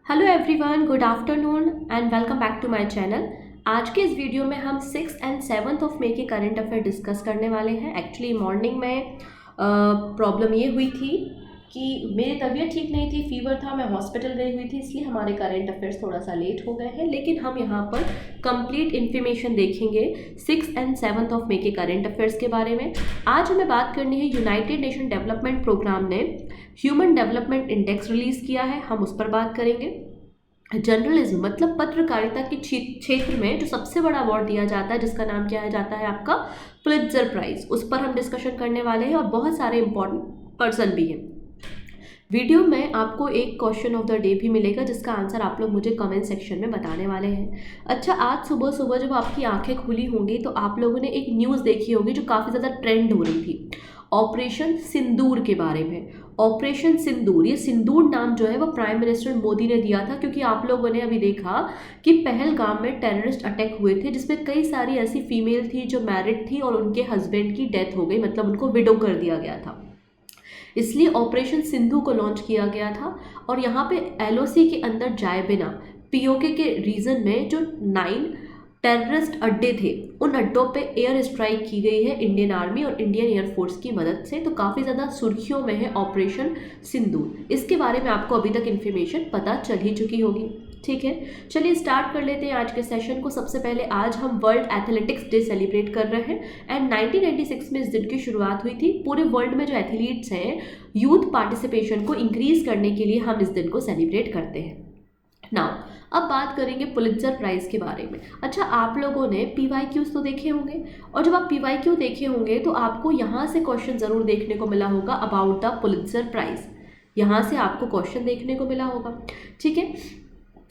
Hello everyone, good afternoon and welcome back to my channel. आज के इस video में हम 6 एंड 7 ऑफ मई के करंट अफेयर डिस्कस करने वाले हैं। एक्चुअली मॉर्निंग में प्रॉब्लम ये हुई थी कि मेरी तबीयत ठीक नहीं थी, फीवर था, मैं हॉस्पिटल गई हुई थी, इसलिए हमारे करंट अफेयर्स थोड़ा सा लेट हो गए हैं। लेकिन हम यहाँ पर कंप्लीट इन्फॉर्मेशन देखेंगे 6 एंड 7 ऑफ मई के करंट अफेयर्स के बारे में। आज हमें बात करनी है, यूनाइटेड नेशन डेवलपमेंट प्रोग्राम ने ह्यूमन डेवलपमेंट इंडेक्स रिलीज़ किया है, हम उस पर बात करेंगे। जर्नलिज्म मतलब पत्रकारिता के क्षेत्र में जो सबसे बड़ा अवार्ड दिया जाता है, जिसका नाम किया जाता है आपका पुलित्जर प्राइज, उस पर हम डिस्कशन करने वाले हैं और बहुत सारे इंपॉर्टेंट पर्सन भी हैं। वीडियो में आपको एक क्वेश्चन ऑफ द डे भी मिलेगा, जिसका आंसर आप लोग मुझे कमेंट सेक्शन में बताने वाले हैं। अच्छा, आज सुबह सुबह जब आपकी आंखें खुली होंगी तो आप लोगों ने एक न्यूज़ देखी होगी जो काफ़ी ज़्यादा ट्रेंड हो रही थी, ऑपरेशन सिंदूर के बारे में। ऑपरेशन सिंदूर, ये सिंदूर नाम जो है वो प्राइम मिनिस्टर मोदी ने दिया था, क्योंकि आप लोगों ने अभी देखा कि पहलगाम में टेररिस्ट अटैक हुए थे, जिसमें कई सारी ऐसी फीमेल थी जो मैरिड थी और उनके हस्बैंड की डेथ हो गई, मतलब उनको विडो कर दिया गया था। इसलिए ऑपरेशन सिंधु को लॉन्च किया गया था। और यहाँ पे एलओसी के अंदर जाए बिना पीओके के रीजन में जो 9 टेररिस्ट अड्डे थे, उन अड्डों पे एयर स्ट्राइक की गई है इंडियन आर्मी और इंडियन एयरफोर्स की मदद से। तो काफ़ी ज़्यादा सुर्खियों में है ऑपरेशन सिंदूर। इसके बारे में आपको अभी तक इन्फॉर्मेशन पता चल ही चुकी होगी। ठीक है, चलिए स्टार्ट कर लेते हैं आज के सेशन को। सबसे पहले आज हम वर्ल्ड एथलेटिक्स डे सेलिब्रेट कर रहे हैं एंड 1996 में इस दिन की शुरुआत हुई थी। पूरे वर्ल्ड में जो एथलीट्स हैं, यूथ पार्टिसिपेशन को इंक्रीज करने के लिए हम इस दिन को सेलिब्रेट करते हैं। नाउ अब बात करेंगे पुलित्जर प्राइज के बारे में। अच्छा, आप लोगों ने पीवाईक्यूज तो देखे होंगे, और जब आप पीवाईक्यू देखे होंगे तो आपको यहाँ से क्वेश्चन ज़रूर देखने को मिला होगा अबाउट द पुलित्जर प्राइज। यहाँ से आपको क्वेश्चन देखने को मिला होगा। ठीक है,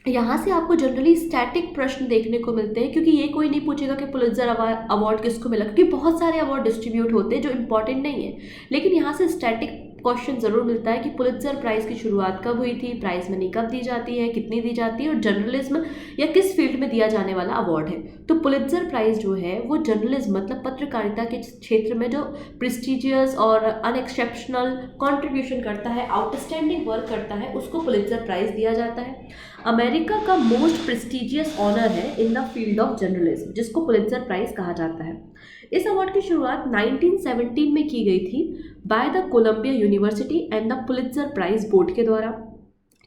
यहाँ से आपको जनरली स्टैटिक प्रश्न देखने को मिलते हैं, क्योंकि ये कोई नहीं पूछेगा कि पुलित्जर अवार्ड किसको मिला, क्योंकि बहुत सारे अवार्ड डिस्ट्रीब्यूट होते हैं जो इंपॉर्टेंट नहीं है। लेकिन यहाँ से स्टैटिक क्वेश्चन ज़रूर मिलता है कि पुलित्जर प्राइज़ की शुरुआत कब हुई थी, प्राइज़ मनी कब दी जाती है, कितनी दी जाती है, और जर्नलिज्म या किस फील्ड में दिया जाने वाला अवार्ड है। तो पुलित्जर प्राइज़ जो है वो जर्नलिज्म मतलब पत्रकारिता के क्षेत्र में जो प्रेस्टिजियस और अनएक्सेप्शनल कंट्रीब्यूशन करता है, आउटस्टैंडिंग वर्क करता है, उसको पुलित्जर प्राइज़ दिया जाता है। अमेरिका का मोस्ट प्रेस्टिजियस ऑनर है in the field of journalism, जिसको पुलित्जर प्राइज़ कहा जाता है। इस अवार्ड की शुरुआत 1917 में की गई थी by the Columbia University and the Pulitzer Prize board के द्वारा।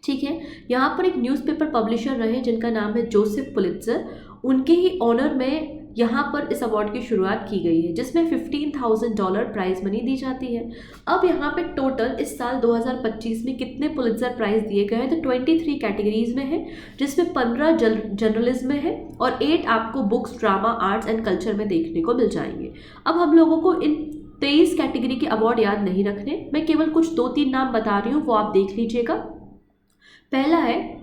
ठीक है, यहाँ पर एक न्यूज़पेपर पब्लिशर रहे जिनका नाम है जोसेफ पुलित्जर, उनके ही ऑनर में यहाँ पर इस अवार्ड की शुरुआत की गई है, जिसमें $15,000 प्राइज मनी दी जाती है। अब यहाँ पे टोटल इस साल 2025 में कितने पुलित्जर प्राइज दिए गए हैं, तो 23 कैटेगरीज में है, जिसमें 15 जर्नलिज्म में है और 8 आपको books, drama, arts and culture में देखने को मिल जाएंगे। अब हम लोगों को इन 23 कैटेगरी के अवार्ड याद नहीं रखने, मैं केवल कुछ 2-3 नाम बता रही हूँ, वो आप देख लीजिएगा। पहला है,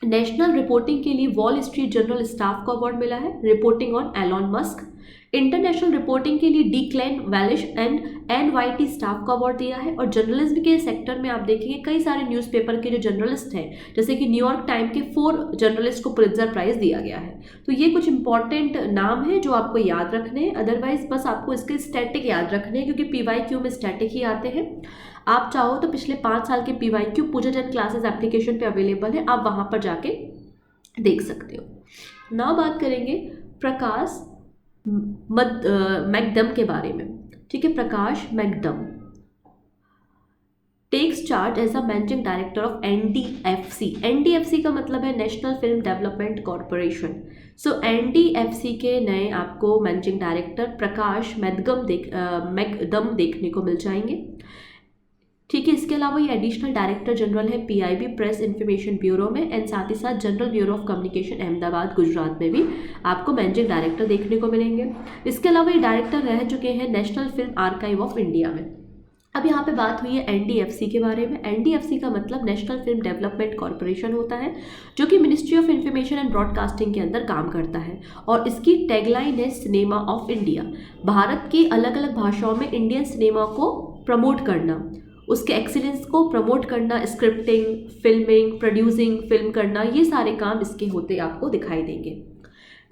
नेशनल रिपोर्टिंग के लिए वॉल स्ट्रीट जर्नल स्टाफ को अवार्ड मिला है, reporting on Elon Musk. International reporting के लिए डिक्लेन वैलिश एंड एनवाईटी स्टाफ को अवार्ड दिया है। और जर्नलिज्म के सेक्टर में आप देखेंगे कई सारे न्यूज़पेपर के जो जर्नलिस्ट हैं, जैसे कि न्यूयॉर्क टाइम के 4 जर्नलिस्ट को पुलित्जर प्राइज दिया गया है। तो ये कुछ इंपॉर्टेंट नाम है जो आपको याद रखने हैं, अदरवाइज बस आपको इसके स्टैटिक याद रखने हैं, क्योंकि पीवाईक्यू में स्टैटिक ही आते हैं। आप चाहो तो पिछले 5 साल के पीवाईक्यू पूजा जन क्लासेस एप्लीकेशन पे अवेलेबल है, आप वहाँ पर जाके देख सकते हो। नाउ बात करेंगे प्रकाश मैकडम के बारे में। ठीक है, Prakash Magdum takes charge as a managing director of NDFC। NDFC का मतलब है National Film Development Corporation. So NDFC के नए आपको मैनेजिंग डायरेक्टर प्रकाश मैकडम देखने को मिल जाएंगे। ठीक है, इसके अलावा ये एडिशनल डायरेक्टर जनरल है PIB प्रेस इंफॉर्मेशन ब्यूरो में, एंड साथ ही साथ general bureau of communication Ahmedabad Gujarat में भी आपको मैनेजिंग डायरेक्टर देखने को मिलेंगे। इसके अलावा ये डायरेक्टर रह चुके हैं national film archive of India में। अब यहाँ पे बात हुई है NDFC के बारे में। NDFC का मतलब नेशनल फिल्म डेवलपमेंट कॉरपोरेशन होता है, जो कि ministry of information and broadcasting के अंदर काम करता है, और इसकी टैगलाइन है सिनेमा ऑफ इंडिया। भारत की अलग अलग भाषाओं में इंडियन सिनेमा को प्रमोट करना, उसके एक्सीलेंस को प्रमोट करना, स्क्रिप्टिंग, फिल्मिंग, प्रोड्यूसिंग, फिल्म करना, ये सारे काम इसके होते आपको दिखाई देंगे।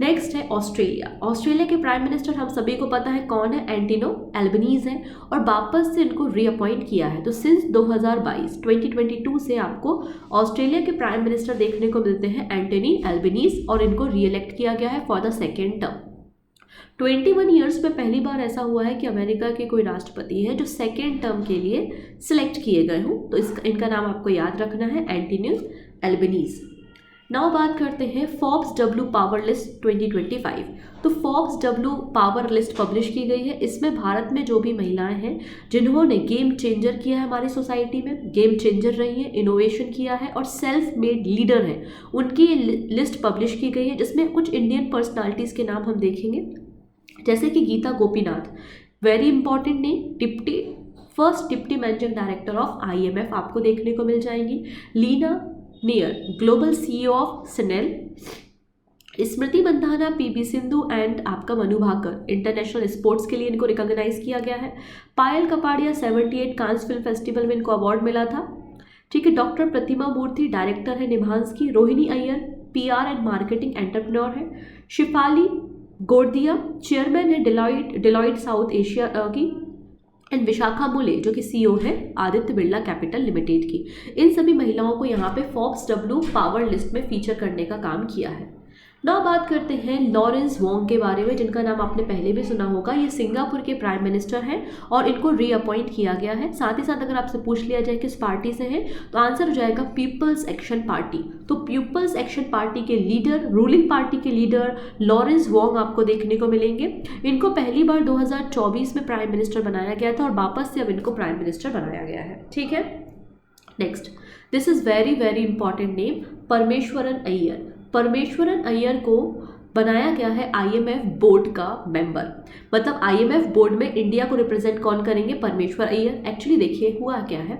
नेक्स्ट है ऑस्ट्रेलिया। ऑस्ट्रेलिया के प्राइम मिनिस्टर हम सभी को पता है कौन है, एंटोनी एल्बनीज है और वापस से इनको रीअपॉइंट किया है। तो सिंस 2022 से आपको ऑस्ट्रेलिया के प्राइम मिनिस्टर देखने को मिलते हैं एंटोनी एल्बनीज और इनको रीइलेक्ट किया गया है for the second term. 21 years में पहली बार ऐसा हुआ है कि अमेरिका के कोई राष्ट्रपति है जो सेकेंड टर्म के लिए सिलेक्ट किए गए हों। तो इनका नाम आपको याद रखना है, एंटोनी एल्बनीज। नाउ बात करते हैं फोर्ब्स डब्ल्यू पावर लिस्ट 2025। तो Forbes W power list publish की गई है। इसमें भारत में जो भी महिलाएं हैं जिन्होंने गेम चेंजर किया है हमारी सोसाइटी में, गेम चेंजर रही है, इनोवेशन किया है और सेल्फ मेड लीडर हैं, उनकी लिस्ट पब्लिश की गई है, जिसमें कुछ इंडियन पर्सनालिटीज़ के नाम हम देखेंगे, जैसे कि Gita Gopinath, very important name, first deputy managing director of IMF आपको देखने को मिल जाएंगी। Leena Nair, global CEO of Chanel. Smriti Mandhana, PV Sindhu and आपका मनु भाकर, इंटरनेशनल स्पोर्ट्स के लिए इनको रिकॉग्नाइज किया गया है। पायल कपाड़िया 78 कांस फिल्म फेस्टिवल में इनको अवार्ड मिला था। ठीक है। डॉक्टर प्रतिमा मूर्ति, डायरेक्टर है निभांस की। Rohini Iyer, PR and marketing entrepreneur है। शिफाली गोरदिया, चेयरमैन है डिलॉइट साउथ एशिया की। एंड विशाखा मुले जो कि CEO है आदित्य बिरला कैपिटल लिमिटेड की। इन सभी महिलाओं को यहाँ पे फोर्ब्स डब्ल्यू पावर लिस्ट में फीचर करने का काम किया है। ना बात करते हैं लॉरेंस वोंग के बारे में, जिनका नाम आपने पहले भी सुना होगा। ये सिंगापुर के प्राइम मिनिस्टर हैं और इनको रीअपॉइंट किया गया है। साथ ही साथ अगर आपसे पूछ लिया जाए किस पार्टी से हैं, तो आंसर हो जाएगा पीपल्स एक्शन पार्टी। तो पीपल्स एक्शन पार्टी के लीडर, रूलिंग पार्टी के लीडर लॉरेंस वोंग आपको देखने को मिलेंगे। इनको पहली बार 2024 में प्राइम मिनिस्टर बनाया गया था और वापस से अब इनको प्राइम मिनिस्टर बनाया गया है। ठीक है। Next, this is very very important name, Parameswaran Iyer. Parameswaran Iyer को बनाया गया है IMF बोर्ड का मेंबर। मतलब IMF बोर्ड में इंडिया को रिप्रेजेंट कौन करेंगे, परमेश्वर अय्यर। एक्चुअली देखिए हुआ क्या है,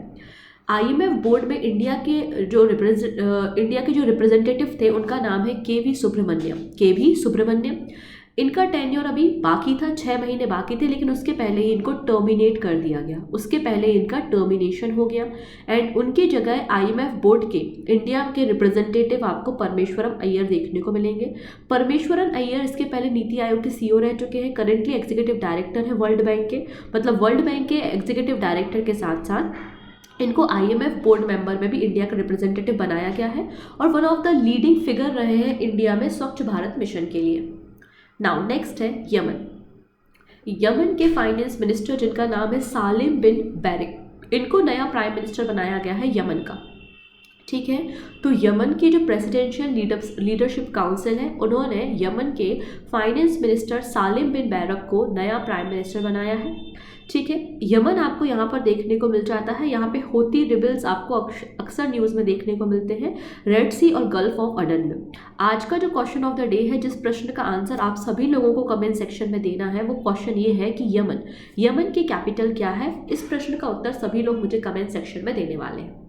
IMF बोर्ड में इंडिया के जो रिप्रेजेंटेटिव थे उनका नाम है KV सुब्रमण्यम। इनका टेन्योर अभी बाकी था, 6 महीने बाकी थे, लेकिन उसके पहले ही इनको टर्मिनेट कर दिया गया। उसके पहले इनका टर्मिनेशन हो गया एंड उनकी जगह IMF बोर्ड के इंडिया के रिप्रेजेंटेटिव आपको परमेश्वरन अय्यर देखने को मिलेंगे। परमेश्वरन अय्यर इसके पहले नीति आयोग के CEO रह चुके हैं, करेंटली एग्जीक्यूटिव डायरेक्टर है वर्ल्ड बैंक के। मतलब वर्ल्ड बैंक के एग्जीक्यूटिव डायरेक्टर के साथ साथ इनको IMF बोर्ड मेंबर में भी इंडिया का रिप्रेजेंटेटिव बनाया गया है और one of the leading figure रहे हैं इंडिया में स्वच्छ भारत मिशन के लिए। नाउ नेक्स्ट है यमन के फाइनेंस मिनिस्टर जिनका नाम है सालिम बिन बैरिक। इनको नया प्राइम मिनिस्टर बनाया गया है यमन का। ठीक है। तो यमन की जो प्रेसिडेंशियल लीडरशिप काउंसिल है उन्होंने यमन के फाइनेंस मिनिस्टर सालिम बिन बैरक को नया प्राइम मिनिस्टर बनाया है। ठीक है। यमन आपको यहाँ पर देखने को मिल जाता है, यहाँ पे होती रिबल्स आपको अक्सर न्यूज़ में देखने को मिलते हैं रेड सी और गल्फ ऑफ अडन में। आज का जो क्वेश्चन ऑफ द डे है, जिस प्रश्न का आंसर आप सभी लोगों को कमेंट सेक्शन में देना है, वो क्वेश्चन ये है कि यमन की कैपिटल क्या है। इस प्रश्न का उत्तर सभी लोग मुझे कमेंट सेक्शन में देने वाले हैं।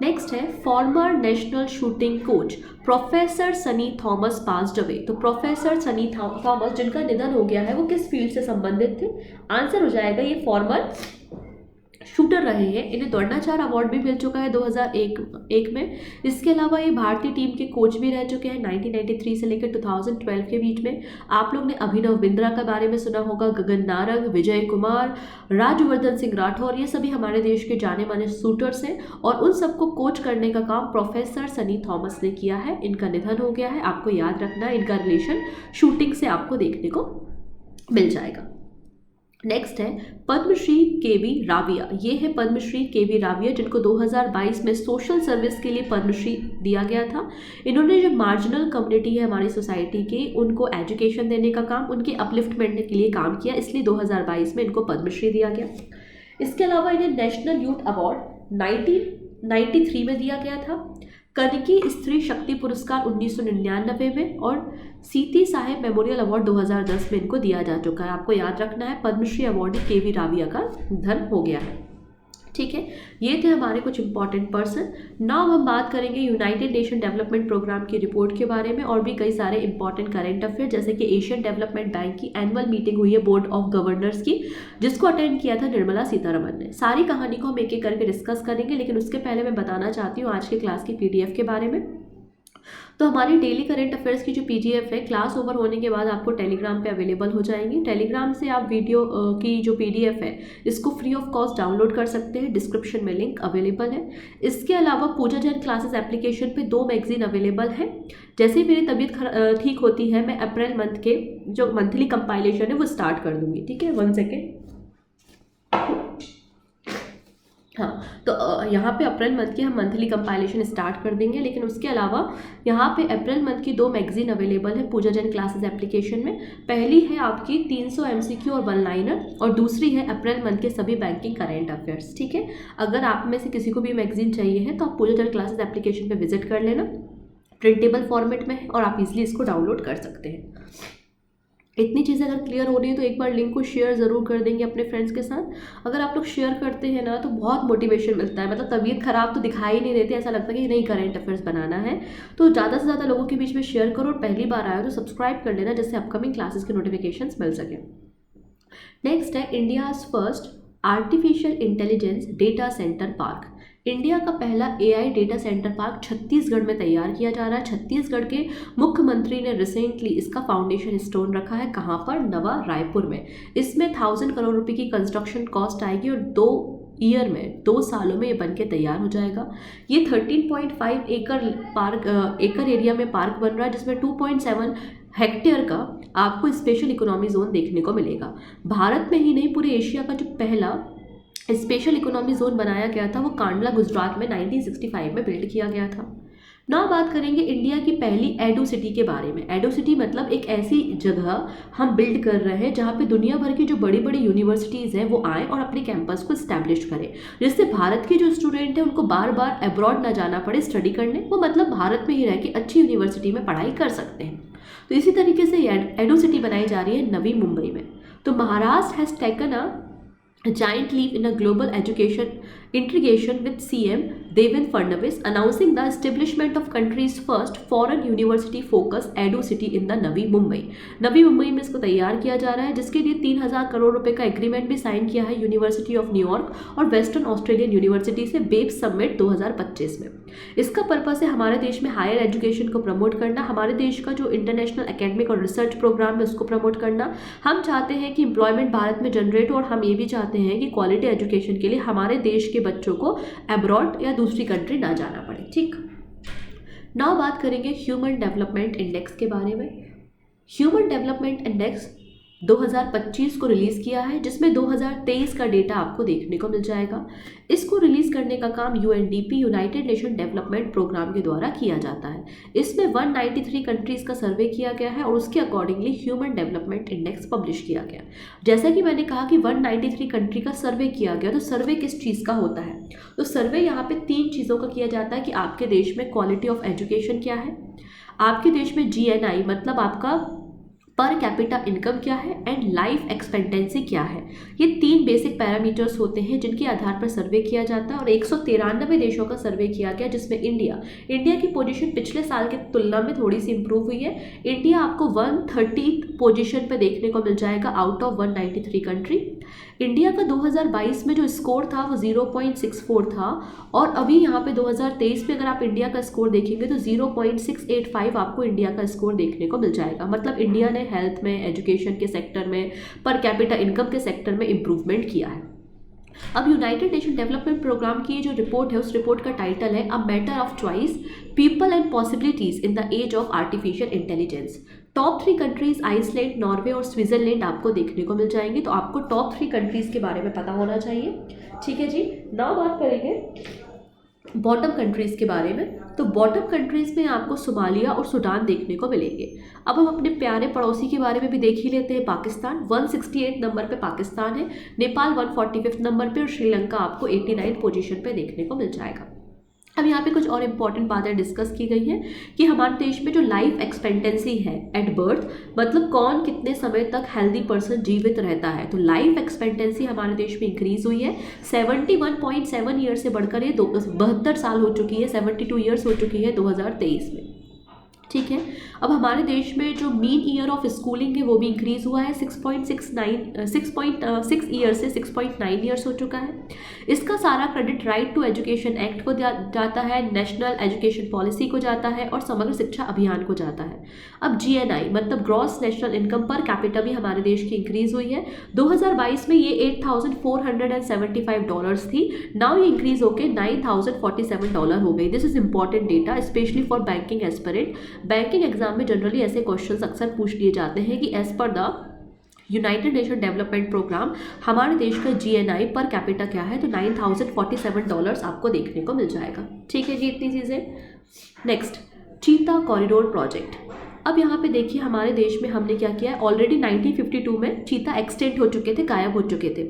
नेक्स्ट है farmer national shooting coach professor Sunny Thomas passed away. तो प्रोफेसर सनी थॉमस जिनका निधन हो गया है वो किस फील्ड से संबंधित थे, आंसर हो जाएगा ये फॉर्मर शूटर रहे हैं। इन्हें द्रोणाचार्य अवार्ड भी मिल चुका है 2001 में। इसके अलावा ये भारतीय टीम के कोच भी रह चुके हैं 1993 से लेकर 2012 के बीच में। आप लोग ने अभिनव बिंद्रा के बारे में सुना होगा, गगन नारंग, विजय कुमार, राज्यवर्धन सिंह राठौर, ये सभी हमारे देश के जाने माने शूटर्स हैं और उन सबको कोच करने का काम प्रोफेसर सनी थॉमस ने किया है। इनका निधन हो गया है, आपको याद रखना है इनका रिलेशन शूटिंग से आपको देखने को मिल जाएगा। नेक्स्ट है पद्मश्री KV राविया। ये है पद्मश्री KV राविया जिनको 2022 में सोशल सर्विस के लिए पद्मश्री दिया गया था। इन्होंने जो मार्जिनल कम्युनिटी है हमारी सोसाइटी की, उनको एजुकेशन देने का काम, उनके अपलिफ्टमेंट के लिए काम किया, इसलिए 2022 में इनको पद्मश्री दिया गया। इसके अलावा इन्हें नेशनल यूथ अवार्ड 1993 में दिया गया था, कनिकी स्त्री शक्ति पुरस्कार 1999 में और सीती साहेब मेमोरियल अवार्ड 2010 में इनको दिया जा चुका है। आपको याद रखना है पद्मश्री अवार्ड KV राविया का निधन हो गया है। ठीक है, ये थे हमारे कुछ इंपॉर्टेंट पर्सन। नाउ हम बात करेंगे यूनाइटेड नेशन डेवलपमेंट प्रोग्राम की रिपोर्ट के बारे में और भी कई सारे इंपॉर्टेंट करंट अफेयर, जैसे कि एशियन डेवलपमेंट बैंक की एनुअल मीटिंग हुई है बोर्ड ऑफ गवर्नर्स की, जिसको अटेंड किया था निर्मला सीतारमन ने। सारी कहानी को हम एक एक करके डिस्कस करेंगे, लेकिन उसके पहले मैं बताना चाहती हूँ आज के क्लास की PDF के बारे में। तो हमारी डेली करंट अफेयर्स की जो पीडीएफ है क्लास ओवर होने के बाद आपको टेलीग्राम पे अवेलेबल हो जाएंगी। टेलीग्राम से आप वीडियो की जो पीडीएफ है इसको फ्री ऑफ कॉस्ट डाउनलोड कर सकते हैं, डिस्क्रिप्शन में लिंक अवेलेबल है। इसके अलावा पूजा जैन क्लासेस एप्लीकेशन पे 2 मैगजीन अवेलेबल है। जैसे ही मेरी तबीयत ठीक होती है मैं अप्रैल मंथ के जो मंथली कंपाइलेशन है वो स्टार्ट कर दूंगी। ठीक है, 1 सेकेंड। हाँ, तो यहाँ पे अप्रैल मंथ की हम मंथली कंपाइलेशन स्टार्ट कर देंगे। लेकिन उसके अलावा यहाँ पे अप्रैल मंथ की 2 मैगजीन अवेलेबल है पूजा जैन क्लासेस एप्लीकेशन में। पहली है आपकी 300 एमसीक्यू और 1 लाइनर, और दूसरी है अप्रैल मंथ के सभी बैंकिंग करेंट अफेयर्स। ठीक है, अगर आप में से किसी को भी मैगजीन चाहिए है तो आप पूजा जैन क्लासेस एप्लीकेशन पर विजिट कर लेना, प्रिंटेबल फॉर्मेट में है और आप इजीली इसको डाउनलोड कर सकते हैं। इतनी चीज़ें अगर क्लियर हो रही है तो एक बार लिंक को शेयर ज़रूर कर देंगे अपने फ्रेंड्स के साथ। अगर आप लोग शेयर करते हैं ना तो बहुत मोटिवेशन मिलता है। मतलब तबीयत खराब तो दिखाई नहीं देती, ऐसा लगता है कि नहीं करंट अफेयर्स बनाना है। तो ज़्यादा से ज़्यादा लोगों के बीच में शेयर करो और पहली बार आया तो सब्सक्राइब कर लेना, जिससे अपकमिंग क्लासेस के नोटिफिकेशंस मिल सके। नेक्स्ट है India's first artificial intelligence data centre park. India का पहला AI data centre park Chhattisgarh में तैयार किया जा रहा है। छत्तीसगढ़ के मुख्यमंत्री ने रिसेंटली इसका फाउंडेशन स्टोन रखा है। कहाँ पर? नवा रायपुर में। इसमें 1000 करोड़ रुपए की कंस्ट्रक्शन कॉस्ट आएगी और 2 सालों में ये बन के तैयार हो जाएगा। ये 13.5 एकड़ एरिया में पार्क बन रहा है, जिसमें 2.7 हेक्टेयर का आपको स्पेशल इकोनॉमी जोन देखने को मिलेगा। भारत में ही नहीं, पूरे एशिया का जो पहला स्पेशल इकोनॉमी जोन बनाया गया था वो कांडला गुजरात में 1965 में बिल्ड किया गया था। ना बात करेंगे इंडिया की पहली एडू सिटी के बारे में। एडू सिटी मतलब एक ऐसी जगह हम बिल्ड कर रहे हैं जहाँ पे दुनिया भर की जो बड़ी बड़ी यूनिवर्सिटीज़ हैं वो आएँ और अपने कैंपस को इस्टेब्लिश करें, जिससे भारत के जो स्टूडेंट हैं उनको बार बार अब्रॉड ना जाना पड़े स्टडी करने। वो मतलब भारत में ही रह के अच्छी यूनिवर्सिटी में पढ़ाई कर सकते हैं। तो इसी तरीके से एडू सिटी बनाई जा रही है नवी मुंबई में। तो Maharashtra has taken a giant leap in a global education integration with CM Devendra Fadnavis announcing the establishment of country's first foreign university focused edu city in the Navi Mumbai. Navi Mumbai में इसको तैयार किया जा रहा है, जिसके लिए 3000 करोड़ रुपए का एग्रीमेंट भी साइन किया है यूनिवर्सिटी ऑफ न्यूयॉर्क और वेस्टर्न ऑस्ट्रेलियन यूनिवर्सिटी से बेब्स समिट 2025 में। इसका पर्पस है हमारे देश में हायर एजुकेशन को प्रमोट करना, हमारे देश का जो इंटरनेशनल एकेडमिक और रिसर्च प्रोग्राम है उसको प्रमोट करना। हम चाहते हैं कि एम्प्लॉयमेंट भारत में जनरेट हो और हम ये भी चाहते हैं कि क्वालिटी एजुकेशन के लिए हमारे देश के बच्चों को अब्रॉड या दूसरी कंट्री ना जाना पड़े। ठीक, नाउ बात करेंगे ह्यूमन डेवलपमेंट इंडेक्स के बारे में। ह्यूमन डेवलपमेंट इंडेक्स 2025 को रिलीज़ किया है, जिसमें 2023 का डेटा आपको देखने को मिल जाएगा। इसको रिलीज़ करने का काम UNDP United Nation Development Programme के द्वारा किया जाता है। इसमें 193 कंट्रीज़ का सर्वे किया गया है और उसके accordingly human development index publish किया गया। जैसा कि मैंने कहा कि 193 कंट्री का सर्वे किया गया, तो सर्वे किस चीज़ का होता है? तो सर्वे यहाँ पर 3 चीज़ों का किया जाता है कि आपके देश में क्वालिटी ऑफ एजुकेशन क्या है, आपके देश में GNI मतलब आपका पर कैपिटा इनकम क्या है, एंड लाइफ एक्सपेक्टेंसी क्या है। ये 3 बेसिक पैरामीटर्स होते हैं जिनके आधार पर सर्वे किया जाता है। और 193 देशों का सर्वे किया गया, जिसमें इंडिया की पोजीशन पिछले साल की तुलना में थोड़ी सी इंप्रूव हुई है। इंडिया आपको 130 पोजीशन पे देखने को मिल जाएगा आउट ऑफ 193 कंट्री। इंडिया का 2022 में जो स्कोर था वो 0.64 था, और अभी यहाँ पे 2023 में अगर आप इंडिया का स्कोर देखेंगे तो 0.685 आपको इंडिया का स्कोर देखने को मिल जाएगा। मतलब इंडिया ने हेल्थ में, एजुकेशन के सेक्टर में, पर कैपिटा इनकम के सेक्टर में इम्प्रूवमेंट किया है। अब यूनाइटेड नेशन डेवलपमेंट प्रोग्राम की जो रिपोर्ट है उस रिपोर्ट का टाइटल है a matter of choice, people and possibilities in the age of artificial intelligence. Top 3 countries Iceland, Norway और स्विट्जरलैंड आपको देखने को मिल जाएंगे। तो आपको टॉप 3 कंट्रीज के बारे में पता होना चाहिए। ठीक है जी, नाउ बात करेंगे बॉटम कंट्रीज़ के बारे में। तो बॉटम कंट्रीज़ में आपको सोमालिया और सूडान देखने को मिलेंगे। अब हम अपने प्यारे पड़ोसी के बारे में भी देख ही लेते हैं। पाकिस्तान 168 नंबर पे पाकिस्तान है, नेपाल 145 नंबर पे और श्रीलंका आपको 89 पोजीशन पे देखने को मिल जाएगा। अब यहाँ पे कुछ और इम्पॉर्टेंट बातें डिस्कस की गई हैं कि हमारे देश में जो लाइफ एक्सपेक्टेंसी है एट बर्थ, मतलब कौन कितने समय तक हेल्दी पर्सन जीवित रहता है, तो लाइफ एक्सपेक्टेंसी हमारे देश में इंक्रीज हुई है। 71.7 ईयर से बढ़कर ये 72 साल हो चुकी है, 72 ईयर्स हो चुकी है 2023 में। ठीक है। अब हमारे देश में जो मीन ईयर ऑफ स्कूलिंग है वो भी इंक्रीज़ हुआ है, 6.6 ईयर से 6.9 ईयर्स हो चुका है। इसका सारा credit right to education act को जाता है, नेशनल एजुकेशन पॉलिसी को जाता है और समग्र शिक्षा अभियान को जाता है। अब GNI मतलब gross national income per capita भी हमारे देश की इंक्रीज़ हुई है। 2022 में ये $8,475 थी, नाउ ये इंक्रीज़ होकर $9,047 हो गई। This is important data specially for banking aspirant. Banking exam में जनरली ऐसे क्वेश्चंस अक्सर पूछ लिए जाते हैं कि as per the United Nation Development Programme हमारे देश का GNI पर कैपिटा क्या है, तो $9,047 आपको देखने को मिल जाएगा। ठीक है जी, इतनी चीज़ें। नेक्स्ट, चीता कॉरिडोर प्रोजेक्ट। अब यहाँ पे देखिए हमारे देश में हमने क्या किया है, ऑलरेडी 1952 में चीता एक्सटेंट हो चुके थे, गायब हो चुके थे।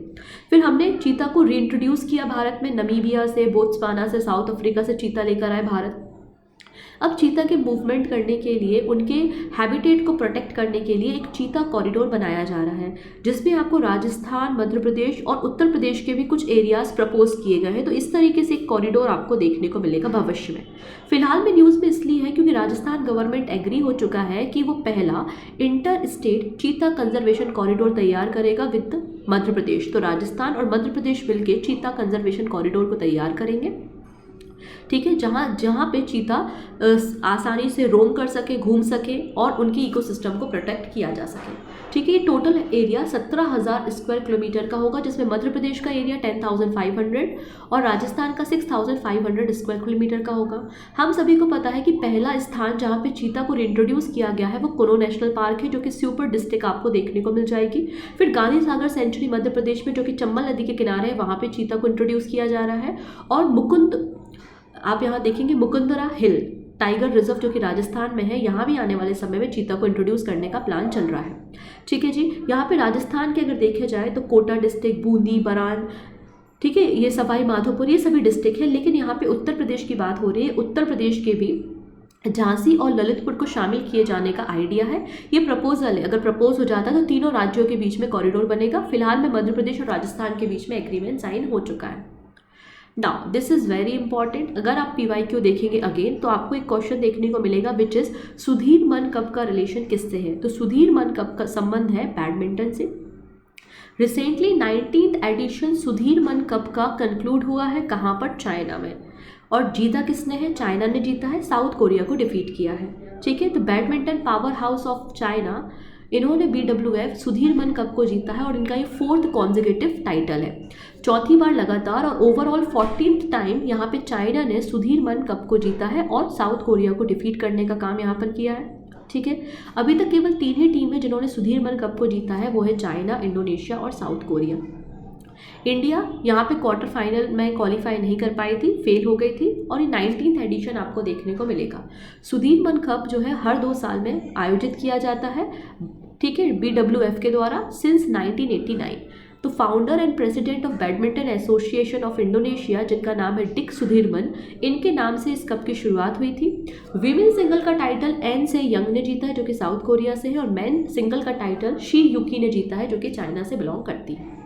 फिर हमने चीता को रीइंट्रोड्यूस किया भारत में, नमीबिया से, बोत्सवाना से, साउथ अफ्रीका से चीता लेकर आए भारत। अब चीता के मूवमेंट करने के लिए, उनके हैबिटेट को प्रोटेक्ट करने के लिए एक चीता कॉरिडोर बनाया जा रहा है, जिसमें आपको राजस्थान, मध्य प्रदेश और उत्तर प्रदेश के भी कुछ एरियाज प्रपोज किए गए हैं। तो इस तरीके से एक कॉरिडोर आपको देखने को मिलेगा भविष्य में। फिलहाल में न्यूज़ में इसलिए है क्योंकि राजस्थान गवर्नमेंट एग्री हो चुका है कि वो पहला इंटर स्टेट चीता कंजर्वेशन कॉरिडोर तैयार करेगा विद मध्य प्रदेश। तो राजस्थान और मध्य प्रदेश मिलकर चीता कंजर्वेशन कॉरिडोर को तैयार करेंगे। ठीक है, जहाँ पे चीता आसानी से रोम कर सके, घूम सके और उनकी इकोसिस्टम को प्रोटेक्ट किया जा सके। ठीक है, ये टोटल एरिया 17,000 स्क्वायर किलोमीटर का होगा, जिसमें मध्य प्रदेश का एरिया 10,500 और राजस्थान का 6,500 स्क्वायर किलोमीटर का होगा। हम सभी को पता है कि पहला स्थान जहाँ पे चीता को इंट्रोड्यूस किया गया है वो कुनो नेशनल पार्क है, जो कि श्योपुर डिस्ट्रिक्ट आपको देखने को मिल जाएगी। फिर गांधी सागर सेंचुरी मध्य प्रदेश में, जो कि चंबल नदी के किनारे है, वहाँ पे चीता को इंट्रोड्यूस किया जा रहा है। और आप यहाँ देखेंगे मुकुंदरा हिल टाइगर रिजर्व जो कि राजस्थान में है, यहाँ भी आने वाले समय में चीता को इंट्रोड्यूस करने का प्लान चल रहा है। ठीक है जी, यहाँ पे राजस्थान के अगर देखे जाए तो कोटा डिस्ट्रिक्ट, बूंदी, बरान, ठीक है, ये सवाई माधोपुर, ये सभी डिस्ट्रिक्ट है। लेकिन यहाँ पे उत्तर प्रदेश की बात हो रही है, उत्तर प्रदेश के भी झांसी और ललितपुर को शामिल किए जाने का आइडिया है। ये प्रपोजल है, अगर प्रपोज हो जाता है तो तीनों राज्यों के बीच में कॉरिडोर बनेगा। फिलहाल में मध्य प्रदेश और राजस्थान के बीच में एग्रीमेंट साइन हो चुका है। Now this is very important. अगर आप PYQ देखेंगे अगेन तो आपको एक क्वेश्चन देखने को मिलेगा विच इज़ सुधीर मन कप का रिलेशन किससे है। तो सुधीर मन कप का संबंध है बैडमिंटन से। रिसेंटली 19th एडिशन सुधीर मन कप का कंक्लूड हुआ है, कहाँ पर, चाइना में। और जीता किसने है, चाइना ने जीता है, साउथ कोरिया को डिफीट किया है। ठीक है, तो badminton power house of China, इन्होंने BWF सुधीर मन कप को जीता है और इनका ये 4th कॉन्जिक्यूटिव टाइटल है, चौथी बार लगातार। और ओवरऑल 14th टाइम यहाँ पे चाइना ने सुधीर मन कप को जीता है और साउथ कोरिया को डिफीट करने का काम यहाँ पर किया है। ठीक है, अभी तक केवल 3 ही टीम है जिन्होंने सुधीर मन कप को जीता है, वो है चाइना, इंडोनेशिया और साउथ कोरिया। इंडिया यहाँ पे क्वार्टर फाइनल में क्वालिफाई नहीं कर पाई थी, फेल हो गई थी और ये 19th एडिशन आपको देखने को मिलेगा। सुधीर मन कप जो है हर 2 साल में आयोजित किया जाता है, ठीक है, BWF के द्वारा सिंस 1989। तो founder and president of badminton association of Indonesia, जिनका नाम है डिक सुधीरमन, इनके नाम से इस कप की शुरुआत हुई थी। विमेन सिंगल का टाइटल एन से यंग ने जीता है, जो कि साउथ कोरिया से है, और मैन सिंगल का टाइटल शी युकी ने जीता है, जो कि चाइना से बिलोंग करती है।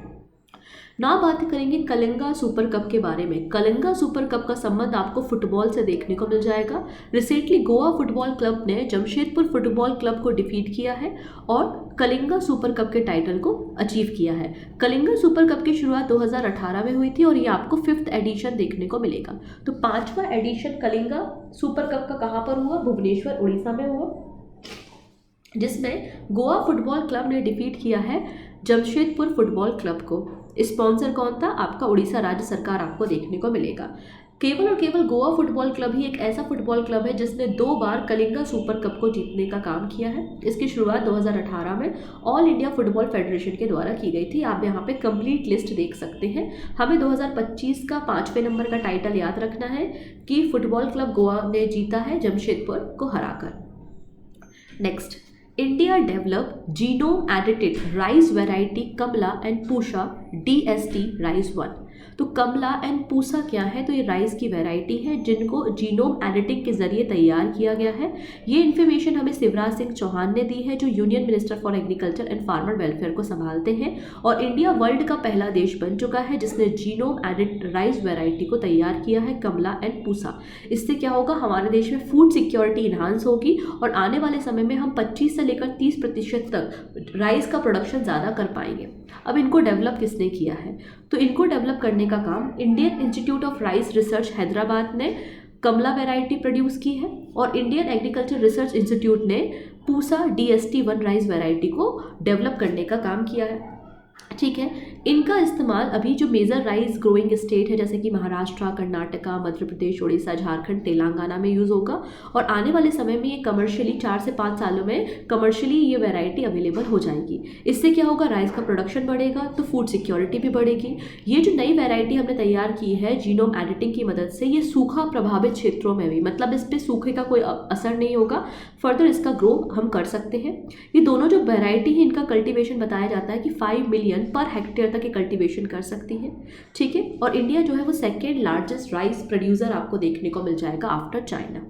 ना बात करेंगे कलिंगा सुपर कप के बारे में। कलिंगा सुपर कप का संबंध आपको फुटबॉल से देखने को मिल जाएगा। रिसेंटली गोवा फुटबॉल क्लब ने जमशेदपुर फुटबॉल क्लब को डिफीट किया है और कलिंगा सुपर कप के टाइटल को अचीव किया है। कलिंगा सुपर कप की शुरुआत 2018 में हुई थी और ये आपको 5th एडिशन देखने को मिलेगा। तो 5वां एडिशन कलिंगा सुपर कप का कहाँ पर हुआ, भुवनेश्वर उड़ीसा में हुआ, जिसमें गोवा फुटबॉल क्लब ने डिफीट किया है जमशेदपुर फुटबॉल क्लब को। स्पॉन्सर कौन था, आपका उड़ीसा राज्य सरकार आपको देखने को मिलेगा। केवल और केवल गोवा फुटबॉल क्लब ही एक ऐसा फुटबॉल क्लब है जिसने 2 बार कलिंगा सुपर कप को जीतने का काम किया है। इसकी शुरुआत 2018 में ऑल इंडिया फुटबॉल फेडरेशन के द्वारा की गई थी। आप यहाँ पे कंप्लीट लिस्ट देख सकते हैं। हमें 2025 का 5वें नंबर का टाइटल याद रखना है कि फुटबॉल क्लब गोवा ने जीता है जमशेदपुर को हराकर। Next, India develop genome edited rice variety Kamala and Pusa DST rice 1। तो कमला एंड पूसा क्या है, तो ये राइस की वैरायटी है जिनको जीनोम एडिटिंग के जरिए तैयार किया गया है। ये इन्फॉर्मेशन हमें शिवराज सिंह चौहान ने दी है, जो union minister for agriculture and farmer welfare को संभालते हैं। और इंडिया वर्ल्ड का पहला देश बन चुका है जिसने जीनोम एडिट राइस वैरायटी को तैयार किया है, कमला एंड पूसा। इससे क्या होगा, हमारे देश में फूड सिक्योरिटी इन्हांस होगी और आने वाले समय में हम 25 से लेकर 30% तक राइस का प्रोडक्शन ज़्यादा कर पाएंगे। अब इनको डेवलप किसने किया है, तो इनको डेवलप करने का काम Indian institute of rice research Hyderabad ने कमला वैरायटी प्रोड्यूस की है और इंडियन एग्रीकल्चर रिसर्च इंस्टीट्यूट ने पूसा DST1 राइस वैरायटी को डेवलप करने का काम किया है। ठीक है, इनका इस्तेमाल अभी जो मेजर राइस ग्रोइंग स्टेट है जैसे कि महाराष्ट्र, कर्नाटका, मध्य प्रदेश, उड़ीसा, झारखंड, तेलंगाना में यूज़ होगा और आने वाले समय में ये कमर्शियली 4 से 5 सालों में कमर्शियली ये वैरायटी अवेलेबल हो जाएगी। इससे क्या होगा, राइस का प्रोडक्शन बढ़ेगा तो फूड सिक्योरिटी भी बढ़ेगी। ये जो नई वैरायटी हमने तैयार की है जीनोम एडिटिंग की मदद से, ये सूखा प्रभावित क्षेत्रों में भी, मतलब इस पर सूखे का कोई असर नहीं होगा, फर्दर इसका ग्रो हम कर सकते हैं। ये दोनों जो वैरायटी है इनका कल्टिवेशन बताया जाता है कि 5 मिलियन पर हेक्टेयर तक ये कल्टीवेशन कर सकती है। ठीक है, और इंडिया जो है वो सेकेंड लार्जेस्ट राइस प्रोड्यूसर आपको देखने को मिल जाएगा आफ्टर चाइना।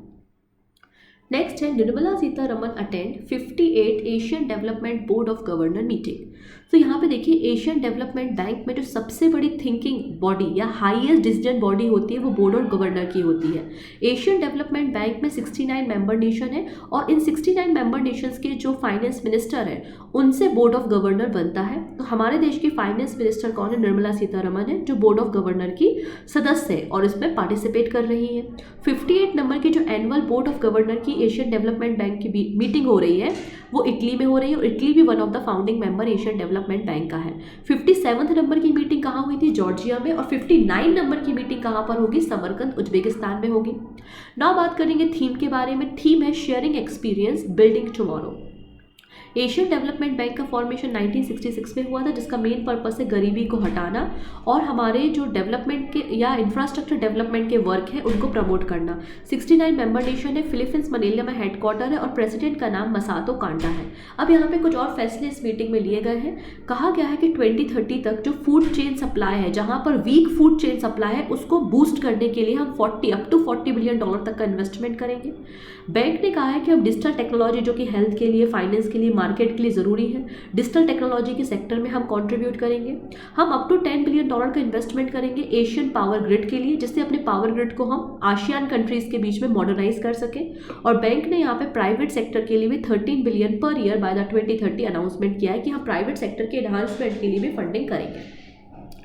नेक्स्ट है Nirmala Sitharaman attend 58 Asian development board of governor meeting. तो यहाँ पे देखिए, एशियन डेवलपमेंट बैंक में जो सबसे बड़ी थिंकिंग बॉडी या हाईएस्ट डिसीजन बॉडी होती है वो बोर्ड ऑफ गवर्नर की होती है। एशियन डेवलपमेंट बैंक में 69 मेंबर नेशन है और इन 69 मेंबर नेशंस के जो फाइनेंस मिनिस्टर है उनसे बोर्ड ऑफ गवर्नर बनता है। तो हमारे देश की फाइनेंस मिनिस्टर कौन है, निर्मला सीतारमन है, जो बोर्ड ऑफ गवर्नर की सदस्य है और इसमें पार्टिसिपेट कर रही है। 58 नंबर की जो एनुअल बोर्ड ऑफ गवर्नर की एशियन डेवलपमेंट बैंक की मीटिंग हो रही है वो इटली में हो रही है और इटली भी one of the founding member Asian development bank का है। 57 नंबर की मीटिंग कहाँ हुई थी, जॉर्जिया में, और 59 नंबर की मीटिंग कहाँ पर होगी, समरकंद उज्बेकिस्तान में होगी। नाउ बात करेंगे थीम के बारे में। थीम है sharing experience building tomorrow. Asian development bank का फॉर्मेशन 1966 में हुआ था जिसका मेन पर्पस है गरीबी को हटाना और हमारे जो डेवलपमेंट के या इंफ्रास्ट्रक्चर डेवलपमेंट के वर्क है उनको प्रमोट करना। 69 मेंबर नेशन है, फिलीपींस मनीला में हेडक्वार्टर है और प्रेसिडेंट का नाम मसातो कांडा है। अब यहाँ पे कुछ और फैसले इस मीटिंग में लिए गए हैं। कहा गया है कि 2030 तक जो फूड चेन सप्लाई है, जहाँ पर वीक फूड चेन सप्लाई है, उसको बूस्ट करने के लिए हम अप टू $40 बिलियन तक का इन्वेस्टमेंट करेंगे। बैंक ने कहा है कि हम डिजिटल टेक्नोलॉजी जो कि हेल्थ के लिए, फाइनेंस के लिए, मार्केट के लिए ज़रूरी है, डिजिटल टेक्नोलॉजी के सेक्टर में हम कंट्रीब्यूट करेंगे। हम अप टू $10 बिलियन का इन्वेस्टमेंट करेंगे एशियन पावर ग्रिड के लिए, जिससे अपने पावर ग्रिड को हम आसियान कंट्रीज़ के बीच में मॉडर्नाइज कर सकें। और बैंक ने यहाँ पे प्राइवेट सेक्टर के लिए भी 13 billion per year by the 2030 announcement किया है कि हम प्राइवेट सेक्टर के एनहांसमेंट के लिए भी फंडिंग करेंगे।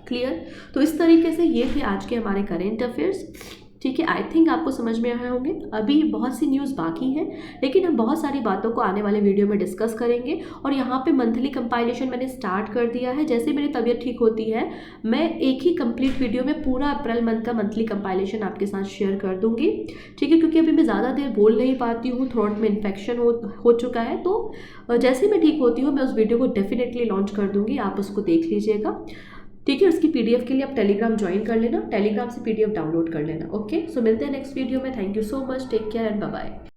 क्लियर? तो इस तरीके से ये थे आज के हमारे करेंट अफेयर्स। ठीक है, आई थिंक आपको समझ में आए होंगे। अभी बहुत सी न्यूज़ बाकी हैं लेकिन हम बहुत सारी बातों को आने वाले वीडियो में डिस्कस करेंगे। और यहाँ पे मंथली कंपाइलेशन मैंने स्टार्ट कर दिया है। जैसे मेरी तबीयत ठीक होती है मैं एक ही कंप्लीट वीडियो में पूरा अप्रैल मंथ का मंथली कंपाइलेशन आपके साथ शेयर कर दूँगी। ठीक है, क्योंकि अभी मैं ज़्यादा देर बोल नहीं पाती हूँ, थ्रोट में इन्फेक्शन हो चुका है। तो जैसे मैं ठीक होती हूँ मैं उस वीडियो को डेफिनेटली लॉन्च कर दूँगी, आप उसको देख लीजिएगा। ठीक है, उसकी पीडीएफ के लिए आप टेलीग्राम ज्वाइन कर लेना, टेलीग्राम से पीडीएफ डाउनलोड कर लेना। ओके, सो मिलते हैं नेक्स्ट वीडियो में। Thank you so much, take care and bye bye.